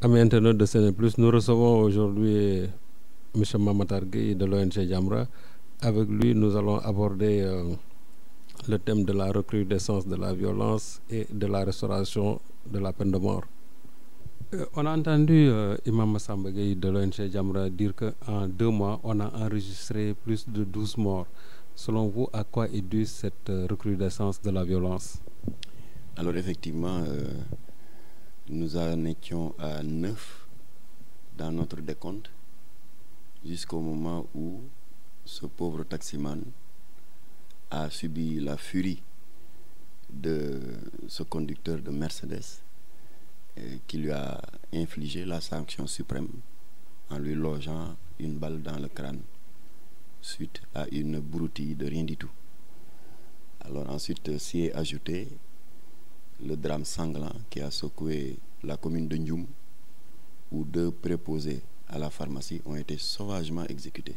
Amis internautes de Séné Plus, nous recevons aujourd'hui M. Mamatar Gueye de l'ONG Jamra. Avec lui, nous allons aborder le thème de la recrudescence de la violence et de la restauration de la peine de mort. On a entendu Imam Massamba Gueye de l'ONG Jamra dire qu'en 2 mois, on a enregistré plus de 12 morts. Selon vous, à quoi est due cette recrudescence de la violence? Alors effectivement, nous en étions à 9 dans notre décompte jusqu'au moment où ce pauvre taximan a subi la furie de ce conducteur de Mercedes qui lui a infligé la sanction suprême en lui logeant une balle dans le crâne suite à une broutille de rien du tout. Alors ensuite s'y est ajouté le drame sanglant qui a secoué la commune de Ndioum, où 2 préposés à la pharmacie ont été sauvagement exécutés.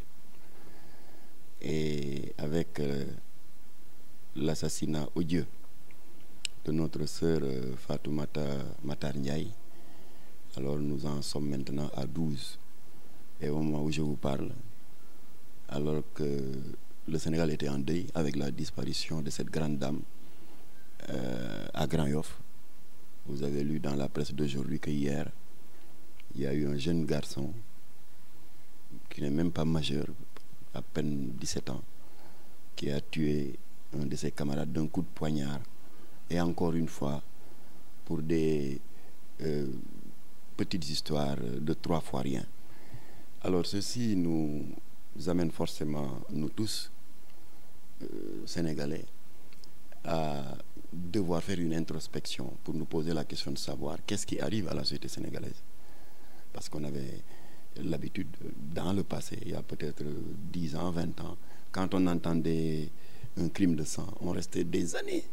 Et avec l'assassinat odieux de notre sœur Fatoumata Matar Ndiaye, alors nous en sommes maintenant à 12. Et au moment où je vous parle, alors que le Sénégal était en deuil avec la disparition de cette grande dame à Grand Yoff, vous avez lu dans la presse d'aujourd'hui que hier, il y a eu un jeune garçon qui n'est même pas majeur, à peine 17 ans, qui a tué un de ses camarades d'un coup de poignard. Et encore une fois, pour des petites histoires de 3 fois rien. Alors ceci nous amène forcément, nous tous, Sénégalais, à devoir faire une introspection pour nous poser la question de savoir qu'est-ce qui arrive à la société sénégalaise. Parce qu'on avait l'habitude, dans le passé, il y a peut-être 10 ans, 20 ans, quand on entendait un crime de sang, on restait des années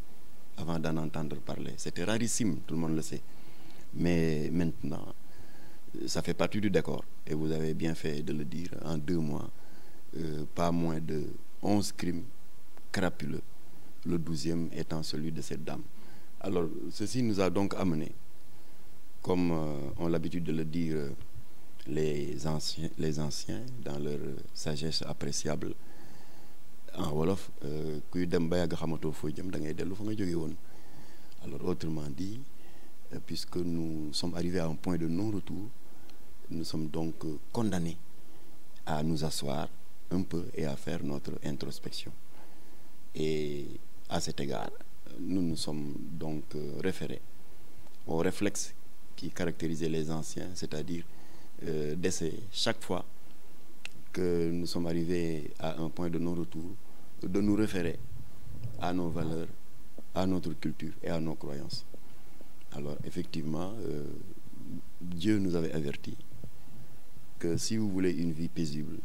avant d'en entendre parler. C'était rarissime, tout le monde le sait. Mais maintenant, ça fait partie du décor. Et vous avez bien fait de le dire, en 2 mois, pas moins de 11 crimes crapuleux. Le 12e étant celui de cette dame. Alors, ceci nous a donc amené, comme ont l'habitude de le dire les anciens dans leur sagesse appréciable, en wolof, alors autrement dit, puisque nous sommes arrivés à un point de non-retour, nous sommes donc condamnés à nous asseoir un peu et à faire notre introspection. Et à cet égard, nous nous sommes donc référés au réflexe qui caractérisait les anciens, c'est-à-dire d'essayer chaque fois que nous sommes arrivés à un point de non-retour, de nous référer à nos valeurs, à notre culture et à nos croyances. Alors effectivement, Dieu nous avait averti que si vous voulez une vie paisible,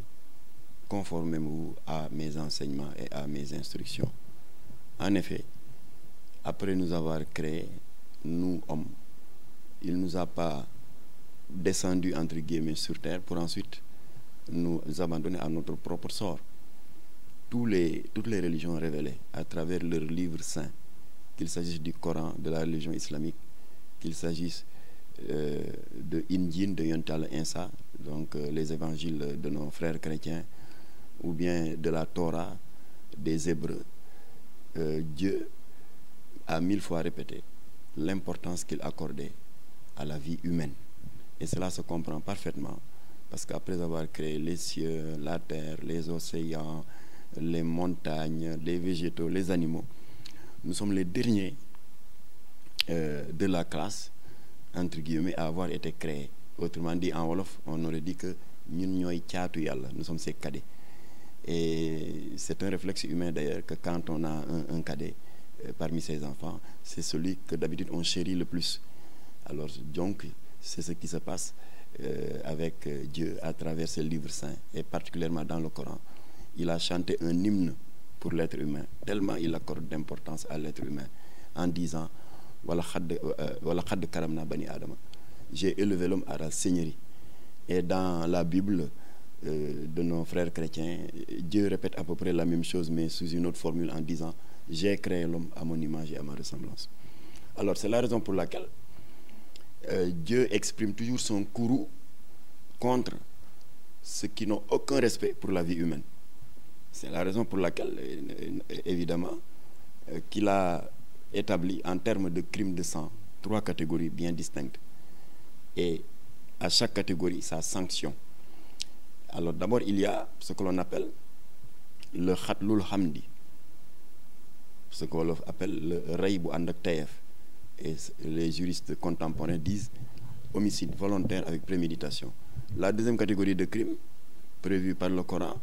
conformez-vous à mes enseignements et à mes instructions. En effet, après nous avoir créés, nous hommes, il ne nous a pas descendus entre guillemets sur terre pour ensuite nous abandonner à notre propre sort. Toutes les religions révélées à travers leurs livres saints, qu'il s'agisse du Coran, de la religion islamique, qu'il s'agisse de Injil, de Yontal Insa, donc les évangiles de nos frères chrétiens, ou bien de la Torah des Hébreux, Dieu a 1000 fois répété l'importance qu'il accordait à la vie humaine. Et cela se comprend parfaitement, parce qu'après avoir créé les cieux, la terre, les océans, les montagnes, les végétaux, les animaux, nous sommes les derniers de la classe, entre guillemets, à avoir été créés. Autrement dit, en wolof, on aurait dit que nous sommes ses cadets. Et c'est un réflexe humain d'ailleurs que quand on a un cadet parmi ses enfants, c'est celui que d'habitude on chérit le plus. Alors donc, c'est ce qui se passe avec Dieu à travers ses livres saints, et particulièrement dans le Coran. Il a chanté un hymne pour l'être humain, tellement il accorde d'importance à l'être humain, en disant « Wala khad karamna bani Adama ». J'ai élevé l'homme à la seigneurie. Et dans la Bible de nos frères chrétiens, Dieu répète à peu près la même chose, mais sous une autre formule, en disant « J'ai créé l'homme à mon image et à ma ressemblance ». Alors c'est la raison pour laquelle Dieu exprime toujours son courroux contre ceux qui n'ont aucun respect pour la vie humaine. C'est la raison pour laquelle, évidemment, qu'il a établi en termes de crimes de sang 3 catégories bien distinctes. Et à chaque catégorie, sa sanction. Alors d'abord, il y a ce que l'on appelle le khatlul hamdi, ce qu'on appelle le rey bu ànd ak tayef. Et les juristes contemporains disent homicide volontaire avec préméditation. La deuxième catégorie de crimes prévue par le Coran,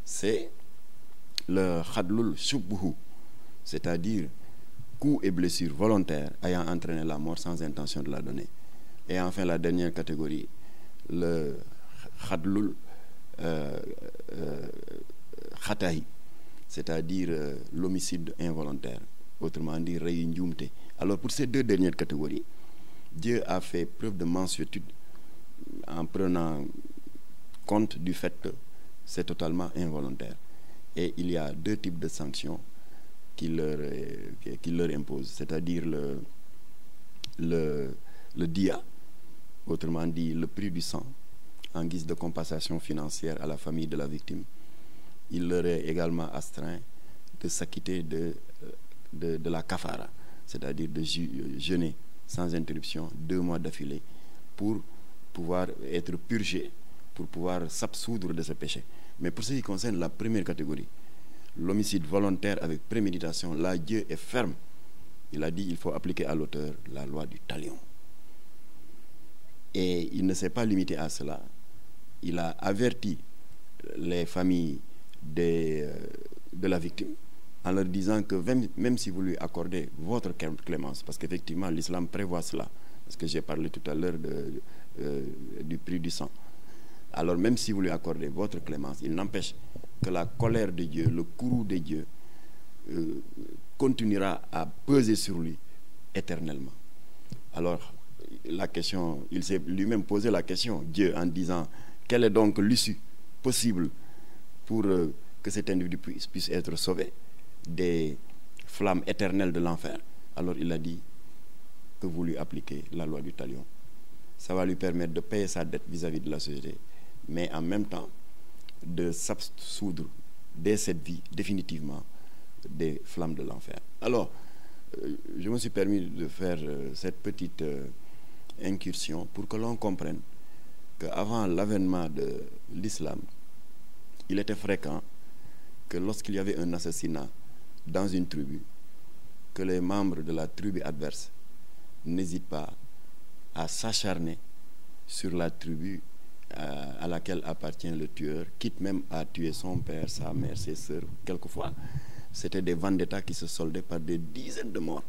c'est le khadlul shubhu, c'est-à-dire coups et blessures volontaires ayant entraîné la mort sans intention de la donner. Et enfin, la dernière catégorie, le khadlul khatahi, c'est-à-dire l'homicide involontaire, autrement dit rey njuumte. Alors pour ces 2 dernières catégories, Dieu a fait preuve de mansuétude en prenant compte du fait que c'est totalement involontaire. Et il y a 2 types de sanctions qu'il leur impose, c'est-à-dire le dia, autrement dit le prix du sang, en guise de compensation financière à la famille de la victime. Il leur est également astreint de s'acquitter de la kafara, c'est-à-dire de jeûner sans interruption 2 mois d'affilée pour pouvoir être purgé, pour pouvoir s'absoudre de ce péché. Mais pour ce qui concerne la première catégorie, l'homicide volontaire avec préméditation, là Dieu est ferme. Il a dit qu'il faut appliquer à l'auteur la loi du talion. Et il ne s'est pas limité à cela. Il a averti les familles de la victime en leur disant que même si vous lui accordez votre clémence, parce qu'effectivement l'islam prévoit cela, parce que j'ai parlé tout à l'heure du prix du sang, alors même si vous lui accordez votre clémence, il n'empêche que la colère de Dieu, le courroux de Dieu continuera à peser sur lui éternellement. Alors la question, il s'est lui-même posé la question, Dieu, en disant quelle est donc l'issue possible pour que cet individu puisse être sauvé des flammes éternelles de l'enfer. Alors il a dit que vous lui appliquez la loi du talion. Ça va lui permettre de payer sa dette vis-à-vis de la société, mais en même temps de s'absoudre dès cette vie définitivement des flammes de l'enfer. Alors, je me suis permis de faire cette petite incursion pour que l'on comprenne qu'avant l'avènement de l'islam, il était fréquent que lorsqu'il y avait un assassinat dans une tribu, que les membres de la tribu adverse n'hésitent pas à s'acharner sur la tribu à laquelle appartient le tueur, quitte même à tuer son père, sa mère, ses sœurs. Quelquefois, c'était des vendettas qui se soldaient par des dizaines de morts.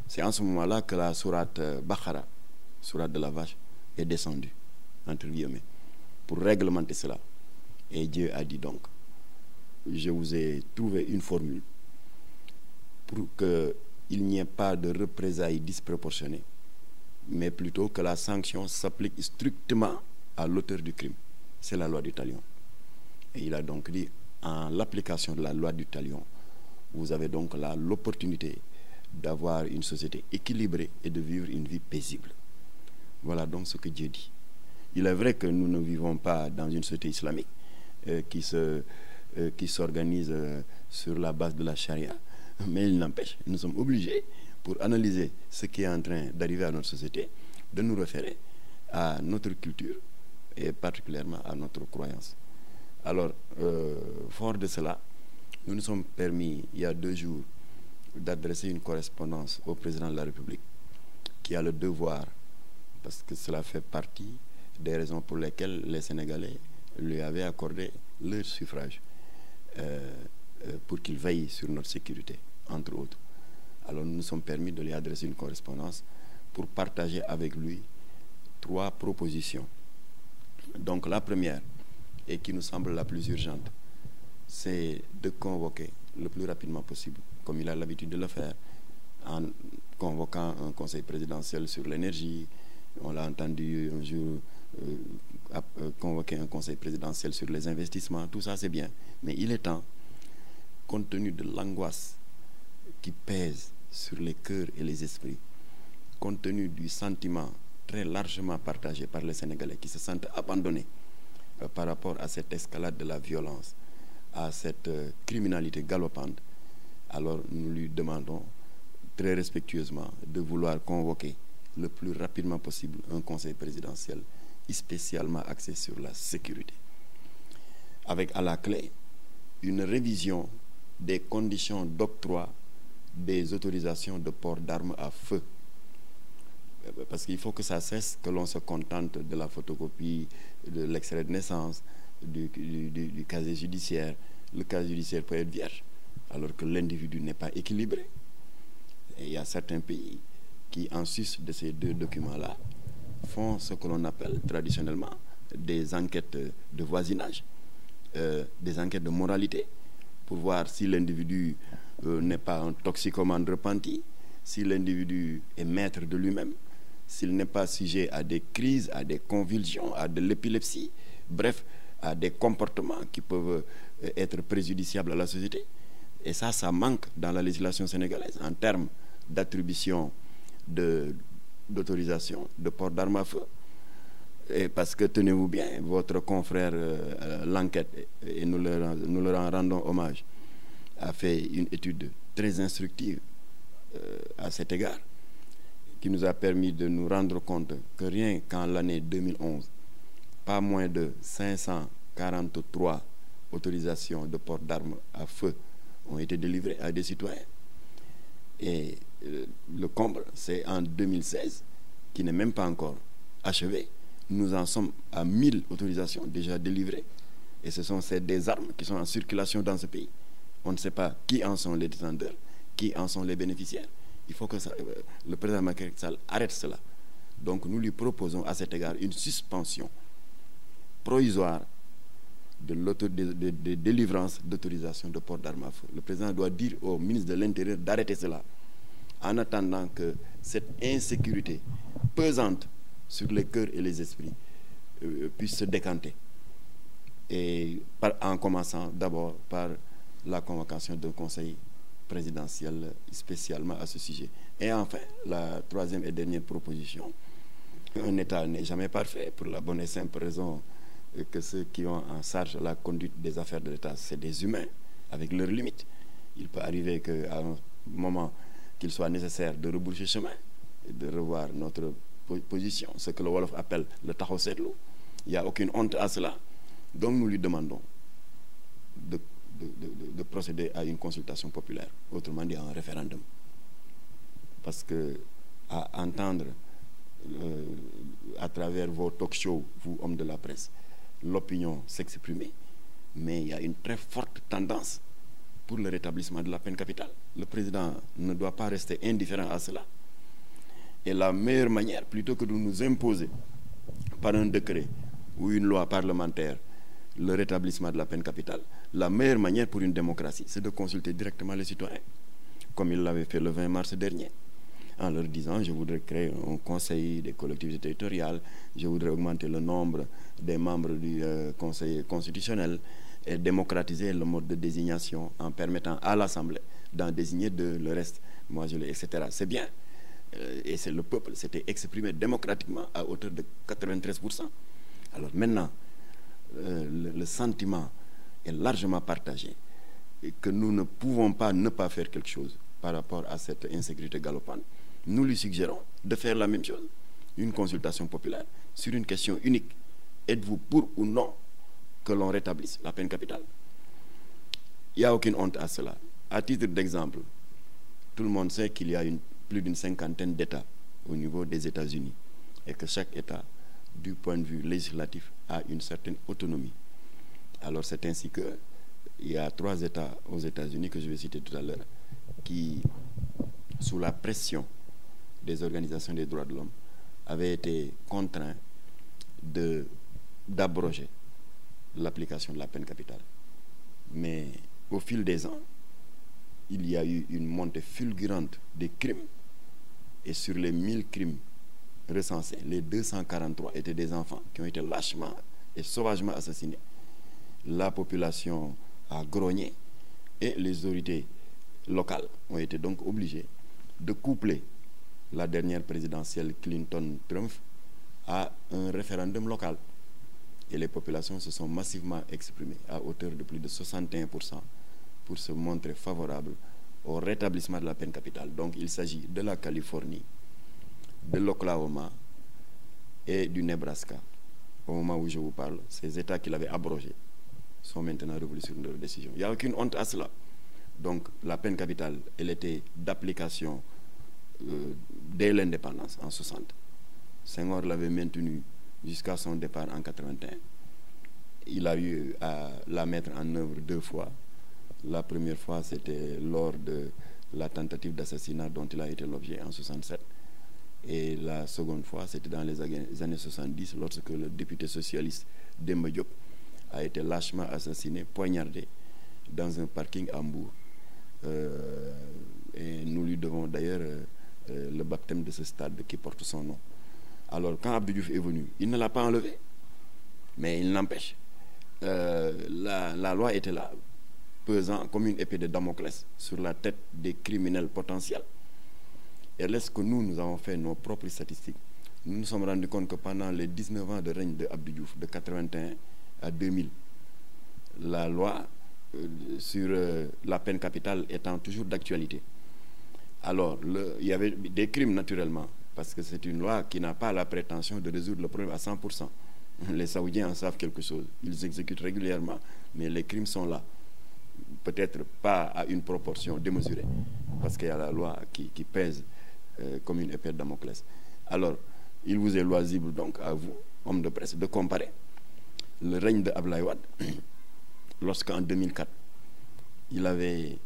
C'est en ce moment-là que la sourate Baqara, sourate de la vache, est descendue, entre guillemets, pour réglementer cela. Et Dieu a dit donc, je vous ai trouvé une formule pour qu'il n'y ait pas de représailles disproportionnées, mais plutôt que la sanction s'applique strictement à l'auteur du crime. C'est la loi du talion. Et il a donc dit, en l'application de la loi du talion, vous avez donc là l'opportunité d'avoir une société équilibrée et de vivre une vie paisible. Voilà donc ce que Dieu dit. Il est vrai que nous ne vivons pas dans une société islamique qui s'organise sur la base de la charia, mais il n'empêche, nous sommes obligés, pour analyser ce qui est en train d'arriver à notre société, de nous référer à notre culture et particulièrement à notre croyance. Alors, fort de cela, nous nous sommes permis, il y a 2 jours, d'adresser une correspondance au président de la République, qui a le devoir, parce que cela fait partie des raisons pour lesquelles les Sénégalais lui avaient accordé leur suffrage, pour qu'il veille sur notre sécurité, entre autres. Alors nous nous sommes permis de lui adresser une correspondance pour partager avec lui 3 propositions. Donc la première, et qui nous semble la plus urgente, c'est de convoquer le plus rapidement possible, comme il a l'habitude de le faire, en convoquant un conseil présidentiel sur l'énergie. On l'a entendu un jour convoquer un conseil présidentiel sur les investissements. Tout ça, c'est bien. Mais il est temps, compte tenu de l'angoisse qui pèse sur les cœurs et les esprits, compte tenu du sentiment très largement partagée par les Sénégalais qui se sentent abandonnés par rapport à cette escalade de la violence, à cette criminalité galopante, alors nous lui demandons très respectueusement de vouloir convoquer le plus rapidement possible un conseil présidentiel spécialement axé sur la sécurité, avec à la clé une révision des conditions d'octroi des autorisations de port d'armes à feu. Parce qu'il faut que ça cesse que l'on se contente de la photocopie, de l'extrait de naissance, du casier judiciaire. Le casier judiciaire peut être vierge, alors que l'individu n'est pas équilibré. Et il y a certains pays qui, en sus de ces deux documents-là, font ce que l'on appelle traditionnellement des enquêtes de voisinage, des enquêtes de moralité, pour voir si l'individu n'est pas un toxicomane repenti, si l'individu est maître de lui-même, s'il n'est pas sujet à des crises, à des convulsions, à de l'épilepsie, bref, à des comportements qui peuvent être préjudiciables à la société. Et ça manque dans la législation sénégalaise en termes d'attribution d'autorisation de port d'armes à feu. Et parce que, tenez-vous bien, votre confrère l'enquête, et nous leur en rendons hommage, a fait une étude très instructive à cet égard, qui nous a permis de nous rendre compte que rien qu'en l'année 2011, pas moins de 543 autorisations de port d'armes à feu ont été délivrées à des citoyens. Et le comble, c'est en 2016, qui n'est même pas encore achevé. Nous en sommes à 1000 autorisations déjà délivrées. Et ce sont des armes qui sont en circulation dans ce pays. On ne sait pas qui en sont les détenteurs, qui en sont les bénéficiaires. Il faut que le président Macky Sall arrête cela. Donc nous lui proposons à cet égard une suspension provisoire de délivrance d'autorisation de port d'armes à feu. Le président doit dire au ministre de l'Intérieur d'arrêter cela, en attendant que cette insécurité pesante sur les cœurs et les esprits puisse se décanter. Et en commençant d'abord par la convocation d'un conseil présidentiel spécialement à ce sujet. Et enfin, la troisième et dernière proposition, un État n'est jamais parfait pour la bonne et simple raison que ceux qui ont en charge la conduite des affaires de l'État, c'est des humains avec leurs limites. Il peut arriver qu'à un moment qu'il soit nécessaire de rebrousser chemin et de revoir notre position, ce que le Wolof appelle le taxaw seetlu. Il n'y a aucune honte à cela. Donc nous lui demandons de procéder à une consultation populaire, autrement dit à un référendum. Parce que à entendre à travers vos talk-shows, vous, hommes de la presse, l'opinion s'exprimer, mais il y a une très forte tendance pour le rétablissement de la peine capitale. Le président ne doit pas rester indifférent à cela. Et la meilleure manière, plutôt que de nous imposer par un décret ou une loi parlementaire le rétablissement de la peine capitale, la meilleure manière pour une démocratie, c'est de consulter directement les citoyens, comme il l'avait fait le 20 mars dernier, en leur disant: je voudrais créer un conseil des collectivités territoriales, je voudrais augmenter le nombre des membres du conseil constitutionnel et démocratiser le mode de désignation en permettant à l'Assemblée d'en désigner deux, le reste, moi je l'ai, etc. C'est bien. Et c'est le peuple s'était exprimé démocratiquement à hauteur de 93%. Alors maintenant, le sentiment est largement partagé et que nous ne pouvons pas ne pas faire quelque chose par rapport à cette insécurité galopante. Nous lui suggérons de faire la même chose, une consultation populaire sur une question unique. Êtes-vous pour ou non que l'on rétablisse la peine capitale? Il n'y a aucune honte à cela. À titre d'exemple, tout le monde sait qu'il y a plus d'une cinquantaine d'États au niveau des États-Unis et que chaque État, du point de vue législatif, a une certaine autonomie. Alors c'est ainsi qu'il y a 3 États aux États-Unis que je vais citer tout à l'heure qui, sous la pression des organisations des droits de l'homme, avaient été contraints d'abroger l'application de la peine capitale. Mais au fil des ans, il y a eu une montée fulgurante des crimes, et sur les 1000 crimes recensés, les 243 étaient des enfants qui ont été lâchement et sauvagement assassinés. La population a grogné et les autorités locales ont été donc obligées de coupler la dernière présidentielle Clinton-Trump à un référendum local. Et les populations se sont massivement exprimées à hauteur de plus de 61% pour se montrer favorables au rétablissement de la peine capitale. Donc il s'agit de la Californie, de l'Oklahoma et du Nebraska. Au moment où je vous parle, ces États qui l'avaient abrogé sont maintenant revenus sur leur décision. Il n'y a aucune honte à cela. Donc la peine capitale, elle était d'application dès l'indépendance en 60. Senghor l'avait maintenue jusqu'à son départ en 81. Il a eu à la mettre en œuvre 2 fois. La première fois, c'était lors de la tentative d'assassinat dont il a été l'objet en 67. Et la seconde fois, c'était dans les années 70, lorsque le député socialiste Demba Diop a été lâchement assassiné, poignardé, dans un parking à Hambourg. Et nous lui devons d'ailleurs le baptême de ce stade qui porte son nom. Alors, quand Abdou Diouf est venu, il ne l'a pas enlevé, mais il n'empêche. La loi était là, pesant comme une épée de Damoclès sur la tête des criminels potentiels. Et lorsque nous avons fait nos propres statistiques, nous nous sommes rendus compte que pendant les 19 ans de règne de Abdou Diouf, de 81 à 2000, la loi sur la peine capitale étant toujours d'actualité. Alors, il y avait des crimes naturellement, parce que c'est une loi qui n'a pas la prétention de résoudre le problème à 100%. Les Saoudiens en savent quelque chose. Ils exécutent régulièrement, mais les crimes sont là. Peut-être pas à une proportion démesurée, parce qu'il y a la loi qui pèse comme une épée de Damoclès. Alors, il vous est loisible donc à vous, hommes de presse, de comparer le règne de Abdoulaye Wade, lorsqu'en 2004, il avait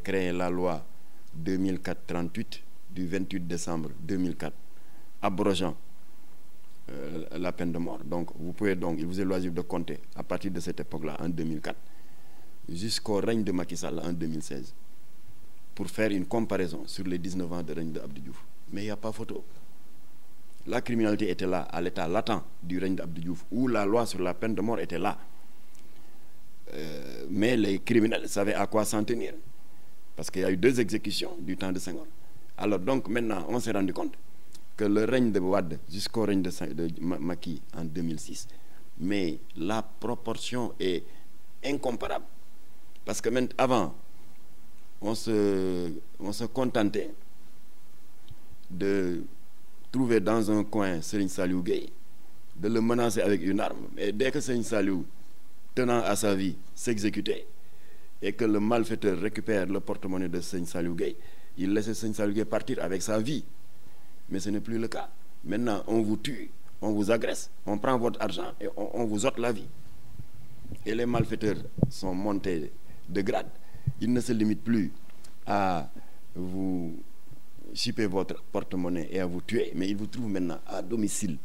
créé la loi 2004-38 du 28 décembre 2004, abrogeant la peine de mort. Donc, il vous est loisible de compter à partir de cette époque-là, en 2004, jusqu'au règne de Macky Sall en 2016, pour faire une comparaison sur les 19 ans de règne de Abdou Diouf. Mais il n'y a pas photo. La criminalité était là, à l'état latent du règne d'Abdou Diouf, où la loi sur la peine de mort était là. Mais les criminels savaient à quoi s'en tenir, parce qu'il y a eu 2 exécutions du temps de Senghor. Alors donc maintenant, on s'est rendu compte que le règne de Wade jusqu'au règne de Macky en 2006, mais la proportion est incomparable. Parce que même avant, on se contentait de trouver dans un coin Serigne Saliou Gueye, de le menacer avec une arme. Et dès que Serigne Saliou, tenant à sa vie, s'exécutait, et que le malfaiteur récupère le porte-monnaie de Serigne Saliou Gueye, il laissait Serigne Saliou Gueye partir avec sa vie. Mais ce n'est plus le cas. Maintenant, on vous tue, on vous agresse, on prend votre argent et on vous ôte la vie. Et les malfaiteurs sont montés de grade. Ils ne se limitent plus à vous chipper votre porte-monnaie et à vous tuer, mais ils vous trouvent maintenant à domicile.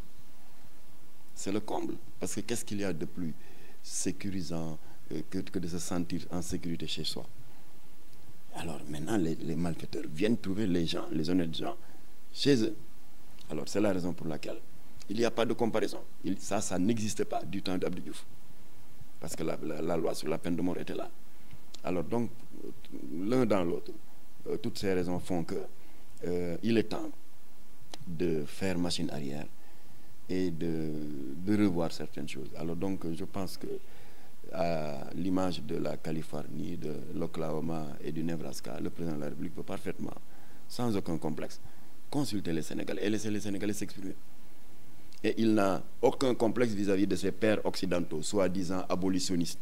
C'est le comble. Parce que qu'est-ce qu'il y a de plus sécurisant que de se sentir en sécurité chez soi? Alors maintenant, les malfaiteurs viennent trouver les gens, les honnêtes gens, chez eux. Alors c'est la raison pour laquelle il n'y a pas de comparaison. Ça n'existe pas du temps d'Abdou Diouf. Parce que la loi sur la peine de mort était là. Alors donc, l'un dans l'autre, toutes ces raisons font que il est temps de faire machine arrière et de revoir certaines choses. Alors donc, je pense que à l'image de la Californie, de l'Oklahoma et du Nebraska, le président de la République peut parfaitement, sans aucun complexe, consulter les Sénégalais et laisser les Sénégalais s'exprimer. Et il n'a aucun complexe vis-à-vis de ses pairs occidentaux, soi-disant abolitionnistes.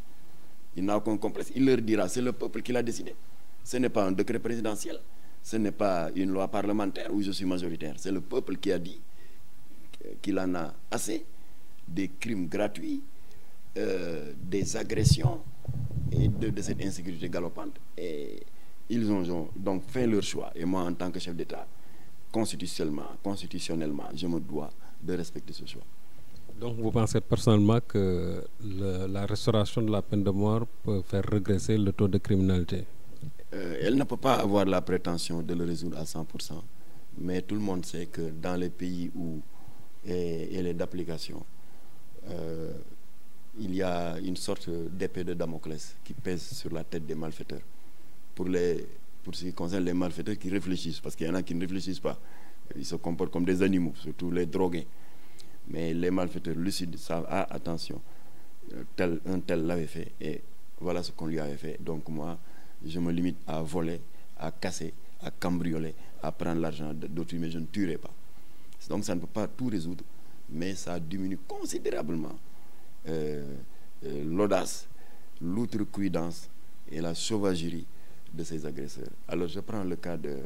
Il n'a aucun complexe. Il leur dira, c'est le peuple qui l'a décidé. Ce n'est pas un décret présidentiel, ce n'est pas une loi parlementaire où je suis majoritaire. C'est le peuple qui a dit qu'il en a assez des crimes gratuits, des agressions et de cette insécurité galopante. Et ils ont donc fait leur choix. Et moi, en tant que chef d'État, constitutionnellement, je me dois de respecter ce choix. Donc vous pensez personnellement que la restauration de la peine de mort peut faire régresser le taux de criminalité? Elle ne peut pas avoir la prétention de le résoudre à 100%, mais tout le monde sait que dans les pays où elle est d'application, il y a une sorte d'épée de Damoclès qui pèse sur la tête des malfaiteurs pour les pour ce qui concerne les malfaiteurs qui réfléchissent, parce qu'il y en a qui ne réfléchissent pas. Ils se comportent comme des animaux, surtout les drogués. Mais les malfaiteurs lucides savent, ah, attention, un tel l'avait fait, et voilà ce qu'on lui avait fait. Donc moi, je me limite à voler, à casser, à cambrioler, à prendre l'argent d'autrui, mais je ne tuerai pas. Donc ça ne peut pas tout résoudre, mais ça diminue considérablement l'audace, l'outrecuidance et la sauvagerie de ces agresseurs. Alors je prends le cas de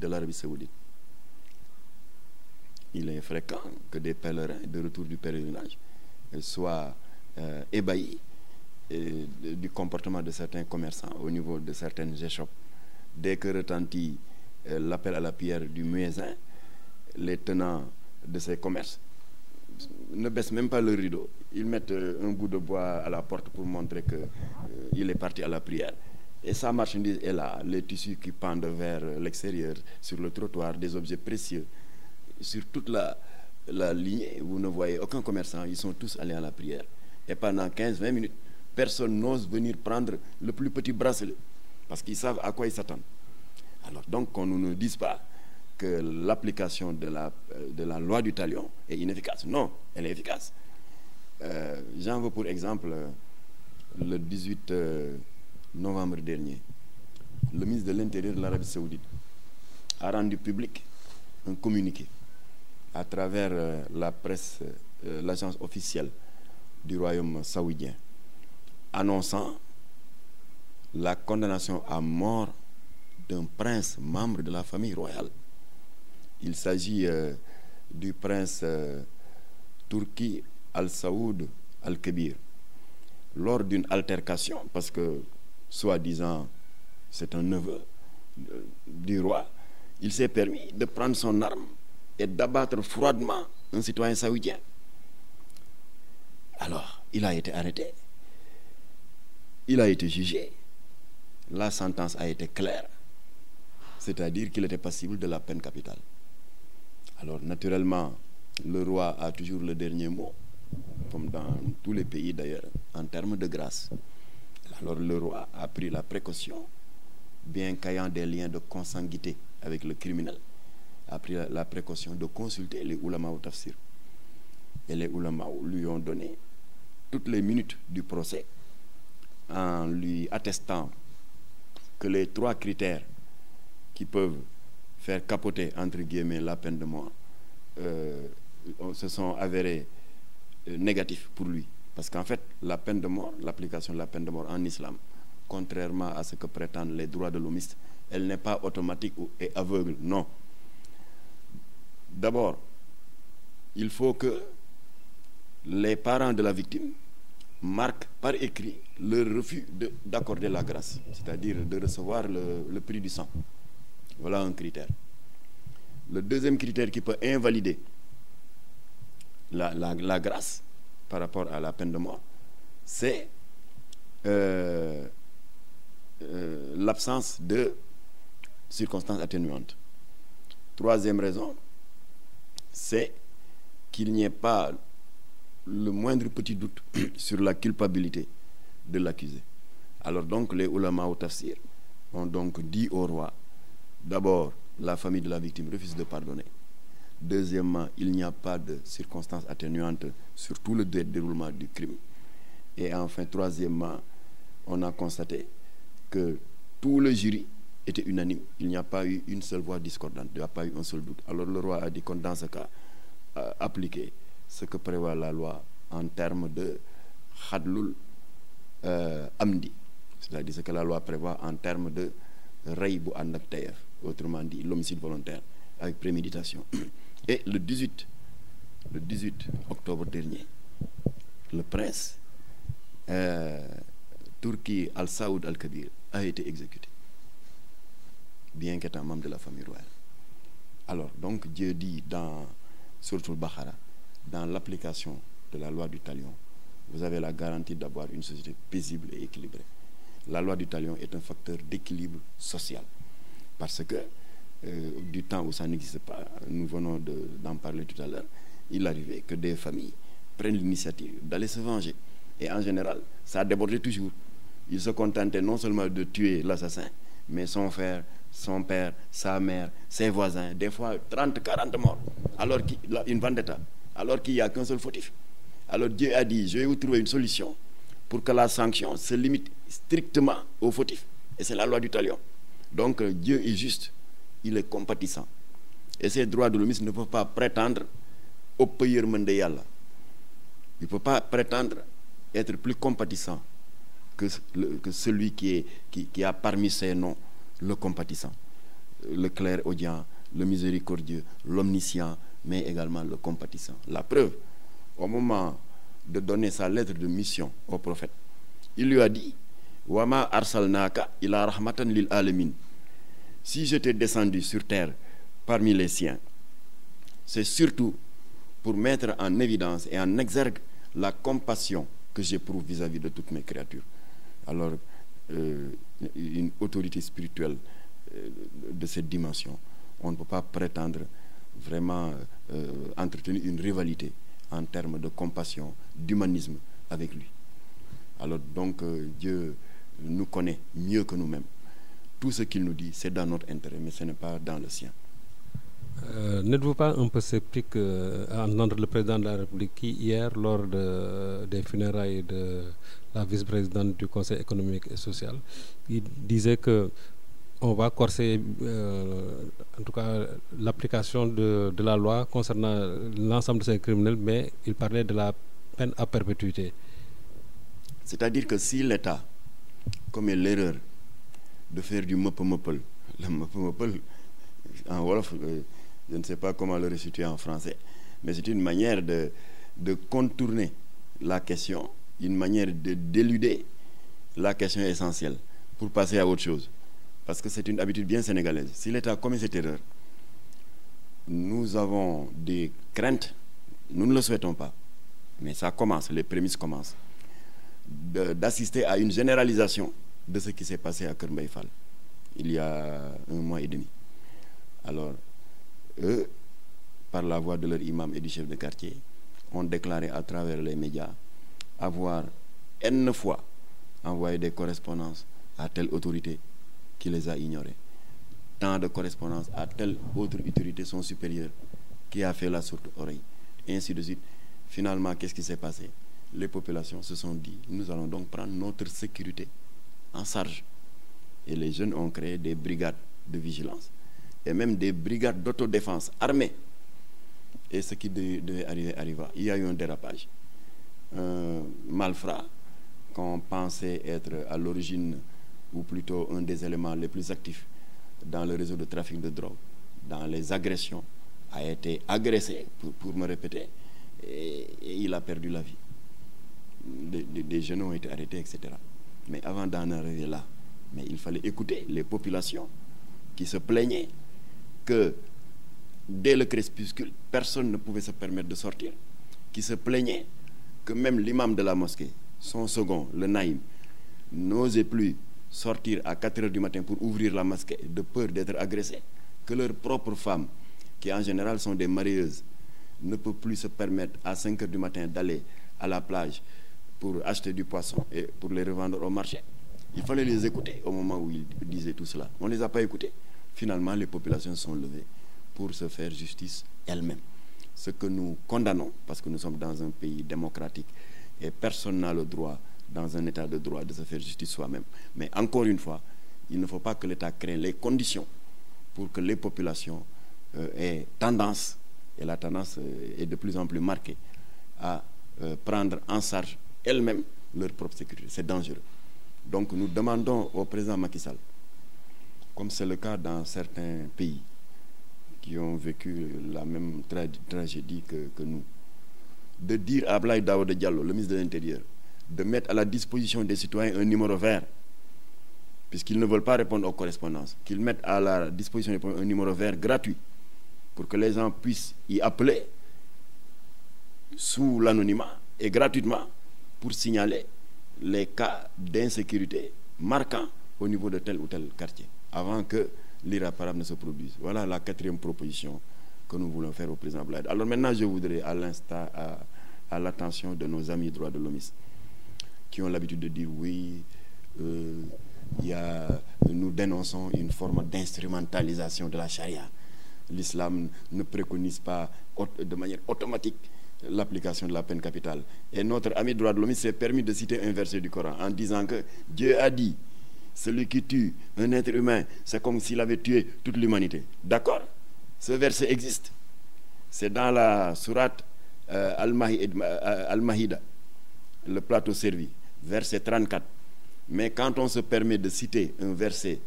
l'Arabie Saoudite. Il est fréquent que des pèlerins de retour du pèlerinage soient ébahis du comportement de certains commerçants au niveau de certaines échoppes. Dès que retentit l'appel à la prière du muezzin, les tenants de ces commerces ne baissent même pas le rideau. Ils mettent un bout de bois à la porte pour montrer qu'il est parti à la prière. Et sa marchandise est là, les tissus qui pendent vers l'extérieur, sur le trottoir, des objets précieux. Sur toute la lignée, vous ne voyez aucun commerçant, ils sont tous allés à la prière. Et pendant 15-20 minutes, personne n'ose venir prendre le plus petit bracelet, parce qu'ils savent à quoi ils s'attendent. Alors donc, qu'on ne nous dise pas que l'application de la loi du talion est inefficace. Non, elle est efficace. J'en veux pour exemple le 18 novembre dernier, le ministre de l'Intérieur de l'Arabie Saoudite a rendu public un communiqué à travers la presse, l'agence officielle du royaume saoudien, annonçant la condamnation à mort d'un prince membre de la famille royale. Il s'agit du prince Turki Al-Saoud Al-Kébir. Lors d'une altercation, parce que soi-disant c'est un neveu du roi, il s'est permis de prendre son arme et d'abattre froidement un citoyen saoudien. Alors, il a été arrêté, il a été jugé, la sentence a été claire, c'est-à-dire qu'il était passible de la peine capitale. Alors, naturellement, le roi a toujours le dernier mot, comme dans tous les pays d'ailleurs, en termes de grâce. Alors, le roi a pris la précaution, bien qu'ayant des liens de consanguinité avec le criminel, a pris la précaution de consulter les ulama au tafsir. Et les ulama lui ont donné toutes les minutes du procès en lui attestant que les 3 critères qui peuvent faire capoter, entre guillemets, la peine de mort se sont avérés négatifs pour lui. Parce qu'en fait, la peine de mort, l'application de la peine de mort en islam, contrairement à ce que prétendent les droits de l'homiste, elle n'est pas automatique et aveugle, non. D'abord, il faut que les parents de la victime marquent par écrit leur refus d'accorder la grâce, c'est-à-dire de recevoir le prix du sang. Voilà un critère. Le deuxième critère qui peut invalider la grâce par rapport à la peine de mort, c'est l'absence de circonstances atténuantes. Troisième raison, c'est qu'il n'y ait pas le moindre petit doute sur la culpabilité de l'accusé. Alors donc les ulama au tafsir ont donc dit au roi, d'abord la famille de la victime refuse de pardonner. Deuxièmement, il n'y a pas de circonstances atténuantes sur tout le déroulement du crime. Et enfin, troisièmement, on a constaté que tout le jury était unanime. Il n'y a pas eu une seule voix discordante, il n'y a pas eu un seul doute. Alors le roi a dit qu'on, dans ce cas, appliquer ce que prévoit la loi en termes de khadlul amdi, c'est-à-dire ce que la loi prévoit en termes de rey bu ànd ak tayef, autrement dit l'homicide volontaire avec préméditation. Et le 18 octobre dernier, le prince Turki Al-Saoud Al-Kébir a été exécuté, bien qu'étant membre de la famille royale. Alors, donc, Dieu dit dans Souratul Baqara, dans l'application de la loi du talion, vous avez la garantie d'avoir une société paisible et équilibrée. La loi du talion est un facteur d'équilibre social, parce que du temps où ça n'existe pas, nous venons d'en parler tout à l'heure, il arrivait que des familles prennent l'initiative d'aller se venger. Et en général, ça débordait toujours. Ils se contentaient non seulement de tuer l'assassin, mais son frère, son père, sa mère, ses voisins, des fois 30, 40 morts, alors qu'il y a une vendetta, alors qu'il n'y a qu'un seul fautif. Alors Dieu a dit, je vais vous trouver une solution pour que la sanction se limite strictement aux fautifs. Et c'est la loi du talion. Donc Dieu est juste, il est compatissant. Et ces droits de l'homme ne peuvent pas prétendre au payeur mandéal. Il ne peut pas prétendre être plus compatissant que celui qui a parmi ses noms le compatissant, le clair-audient, le miséricordieux, l'omniscient, mais également le compatissant. La preuve, au moment de donner sa lettre de mission au prophète, il lui a dit Wama arsalnaka ila rahmatan lil alamin. Si je t'ai descendu sur terre parmi les siens, c'est surtout pour mettre en évidence et en exergue la compassion que j'éprouve vis-à-vis de toutes mes créatures. Alors, une autorité spirituelle de cette dimension, on ne peut pas prétendre vraiment entretenir une rivalité en termes de compassion, d'humanisme avec lui. Alors donc, Dieu nous connaît mieux que nous-mêmes. Tout ce qu'il nous dit, c'est dans notre intérêt, mais ce n'est pas dans le sien. N'êtes-vous pas un peu sceptique à entendre le président de la République qui, hier, lors des funérailles de la vice-présidente du Conseil économique et social, il disait que on va corser, en tout cas, l'application de la loi concernant l'ensemble de ces criminels, mais il parlait de la peine à perpétuité. C'est-à-dire que si l'État commet l'erreur de faire du mopel, le mopel, en Wolof, je ne sais pas comment le restituer en français, mais c'est une manière de contourner la question, une manière de d'éluder la question essentielle pour passer à autre chose. Parce que c'est une habitude bien sénégalaise. Si l'État commet cette erreur, nous avons des craintes, nous ne le souhaitons pas, mais ça commence, les prémices commencent, d'assister à une généralisation de ce qui s'est passé à Kër Mbaye Fall il y a 1 mois et demi. Alors, eux, par la voix de leur imam et du chef de quartier, ont déclaré à travers les médias avoir N fois envoyé des correspondances à telle autorité qui les a ignorées. Tant de correspondances à telle autre autorité sont supérieures qui a fait la sourde oreille. Et ainsi de suite. Finalement, qu'est-ce qui s'est passé? Les populations se sont dit, nous allons donc prendre notre sécurité en charge. Et les jeunes ont créé des brigades de vigilance et même des brigades d'autodéfense armées. Et ce qui devait arriver arriva. Il y a eu un dérapage. Un malfrat qu'on pensait être à l'origine, ou plutôt un des éléments les plus actifs dans le réseau de trafic de drogue, dans les agressions, a été agressé, pour me répéter, et il a perdu la vie. Des jeunes ont été arrêtés, etc. Mais avant d'en arriver là, mais il fallait écouter les populations qui se plaignaient que dès le crépuscule, personne ne pouvait se permettre de sortir, qui se plaignaient que même l'imam de la mosquée, son second, le naïm, n'osait plus sortir à 4 heures du matin pour ouvrir la mosquée de peur d'être agressé, que leurs propres femmes, qui en général sont des marieuses, ne peuvent plus se permettre à 5 heures du matin d'aller à la plage pour acheter du poisson et pour les revendre au marché. Il fallait les écouter au moment où ils disaient tout cela. On ne les a pas écoutés. Finalement, les populations sont levées pour se faire justice elles-mêmes. Ce que nous condamnons, parce que nous sommes dans un pays démocratique et personne n'a le droit, dans un état de droit, de se faire justice soi-même. Mais encore une fois, il ne faut pas que l'État crée les conditions pour que les populations aient tendance, et la tendance est de plus en plus marquée, à prendre en charge elles-mêmes leur propre sécurité. C'est dangereux. Donc nous demandons au président Macky Sall, comme c'est le cas dans certains pays qui ont vécu la même tragédie que nous, de dire à Abdoulaye Daouda Diallo, le ministre de l'Intérieur, de mettre à la disposition des citoyens un numéro vert, puisqu'ils ne veulent pas répondre aux correspondances, qu'ils mettent à la disposition des un numéro vert gratuit pour que les gens puissent y appeler sous l'anonymat et gratuitement pour signaler les cas d'insécurité marquants au niveau de tel ou tel quartier, avant que l'irréparable ne se produise. Voilà la 4e proposition que nous voulons faire au président Blade. Alors maintenant, je voudrais, à l'attention de nos amis droits de l'homme, qui ont l'habitude de dire oui, nous dénonçons une forme d'instrumentalisation de la charia. L'islam ne préconise pas de manière automatique l'application de la peine capitale. Et notre ami droit de l'homme s'est permis de citer un verset du Coran en disant que Dieu a dit, celui qui tue un être humain, c'est comme s'il avait tué toute l'humanité. D'accord? Ce verset existe. C'est dans la sourate Al-Mahida, le plateau servi, verset 34. Mais quand on se permet de citer un verset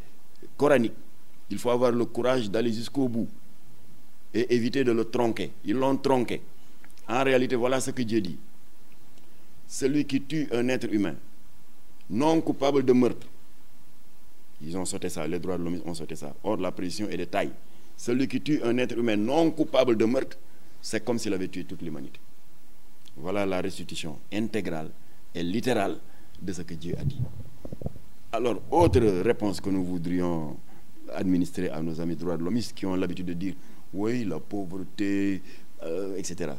coranique, il faut avoir le courage d'aller jusqu'au bout et éviter de le tronquer. Ils l'ont tronqué. En réalité, voilà ce que Dieu dit. Celui qui tue un être humain, non coupable de meurtre, ils ont sauté ça, les droits de l'homme ont sauté ça. Or, la précision est de taille. Celui qui tue un être humain non coupable de meurtre, c'est comme s'il avait tué toute l'humanité. Voilà la restitution intégrale et littérale de ce que Dieu a dit. Alors, autre réponse que nous voudrions administrer à nos amis droits de l'homme qui ont l'habitude de dire oui, la pauvreté, etc.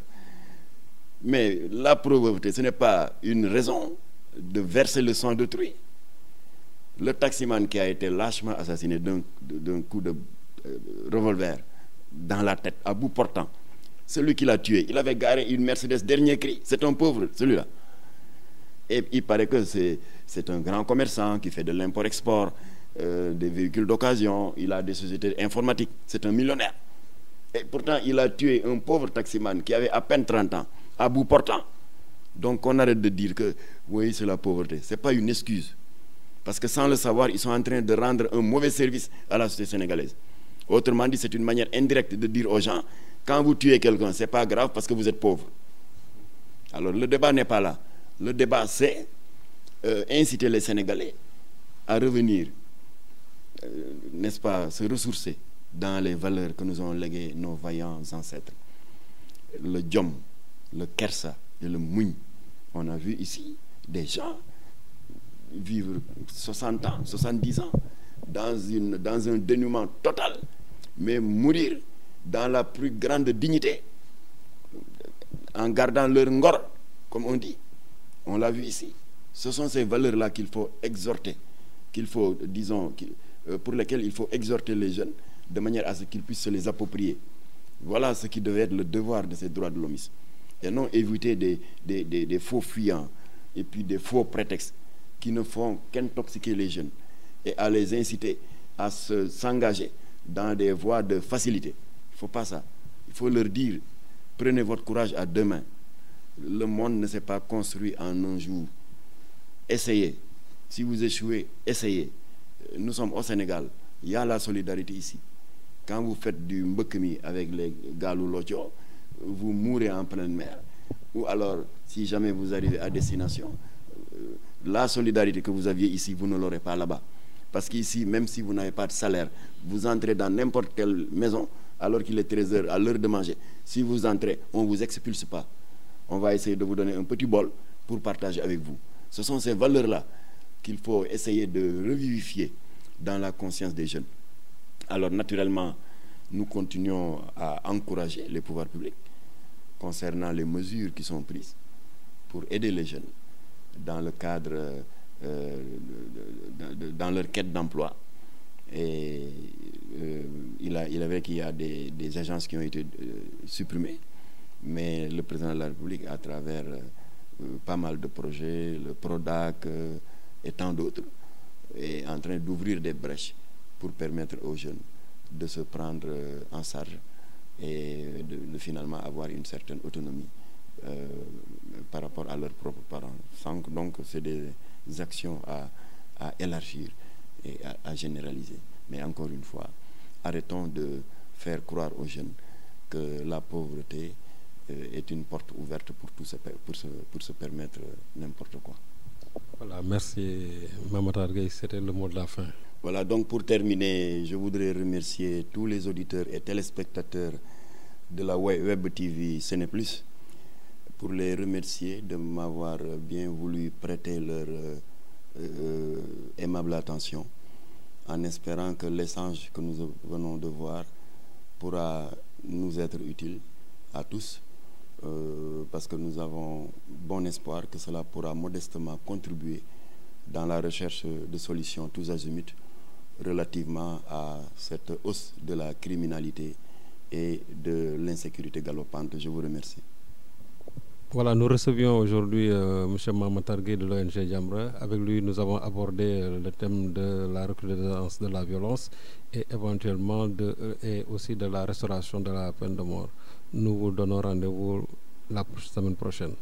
Mais la pauvreté, ce n'est pas une raison de verser le sang d'autrui. Le taximan qui a été lâchement assassiné d'un coup de revolver dans la tête, à bout portant, celui qui l'a tué, il avait garé une Mercedes dernier cri. C'est un pauvre, celui-là. Et il paraît que c'est un grand commerçant qui fait de l'import-export, des véhicules d'occasion, il a des sociétés informatiques, c'est un millionnaire. Et pourtant, il a tué un pauvre taximan qui avait à peine 30 ans, à bout portant. Donc on arrête de dire que, oui, c'est la pauvreté. Ce n'est pas une excuse. Parce que sans le savoir, ils sont en train de rendre un mauvais service à la société sénégalaise. Autrement dit, c'est une manière indirecte de dire aux gens, quand vous tuez quelqu'un, ce n'est pas grave parce que vous êtes pauvre. Alors le débat n'est pas là. Le débat, c'est inciter les Sénégalais à revenir, n'est-ce pas, se ressourcer dans les valeurs que nous ont léguées nos vaillants ancêtres. Le djom, le kersa et le mougne. On a vu ici des gens vivre 60 ans, 70 ans dans un dénuement total, mais mourir dans la plus grande dignité, en gardant leur ngor, comme on dit. On l'a vu ici. Ce sont ces valeurs-là qu'il faut exhorter, pour lesquelles il faut exhorter les jeunes, de manière à ce qu'ils puissent se les approprier. Voilà ce qui devait être le devoir de ces droits de l'homme. Et non éviter des faux fuyants et puis des faux prétextes qui ne font qu'intoxiquer les jeunes et à les inciter à s'engager dans des voies de facilité. Il ne faut pas ça. Il faut leur dire, prenez votre courage à deux mains. Le monde ne s'est pas construit en un jour. Essayez. Si vous échouez, essayez. Nous sommes au Sénégal. Il y a la solidarité ici. Quand vous faites du mbekmi avec les galou locho, vous mourrez en pleine mer. Ou alors, si jamais vous arrivez à destination, la solidarité que vous aviez ici, vous ne l'aurez pas là-bas. Parce qu'ici, même si vous n'avez pas de salaire, vous entrez dans n'importe quelle maison, alors qu'il est 13 heures, à l'heure de manger. Si vous entrez, on ne vous expulse pas. On va essayer de vous donner un petit bol pour partager avec vous. Ce sont ces valeurs-là qu'il faut essayer de revivifier dans la conscience des jeunes. Alors naturellement, nous continuons à encourager les pouvoirs publics concernant les mesures qui sont prises pour aider les jeunes dans le cadre, dans leur quête d'emploi. Et il est vrai qu'il y a des agences qui ont été supprimées, mais le président de la République, à travers pas mal de projets, le PRODAC et tant d'autres, est en train d'ouvrir des brèches pour permettre aux jeunes de se prendre en charge et de finalement avoir une certaine autonomie par rapport à leurs propres parents. Donc c'est des actions à élargir et à généraliser. Mais encore une fois, arrêtons de faire croire aux jeunes que la pauvreté est une porte ouverte pour se permettre n'importe quoi. Voilà, merci Mamatar Gueye, c'était le mot de la fin. Voilà, donc pour terminer, je voudrais remercier tous les auditeurs et téléspectateurs de la Web TV Séné Plus, pour les remercier de m'avoir bien voulu prêter leur aimable attention, en espérant que l'échange que nous venons de voir pourra nous être utile à tous, parce que nous avons bon espoir que cela pourra modestement contribuer dans la recherche de solutions tous azimuts relativement à cette hausse de la criminalité et de l'insécurité galopante. Je vous remercie. Voilà, nous recevions aujourd'hui M. Mamatar Gueye de l'ONG Jamra. Avec lui, nous avons abordé le thème de la recrudescence de la violence et éventuellement et aussi de la restauration de la peine de mort. Nous vous donnons rendez-vous la semaine prochaine.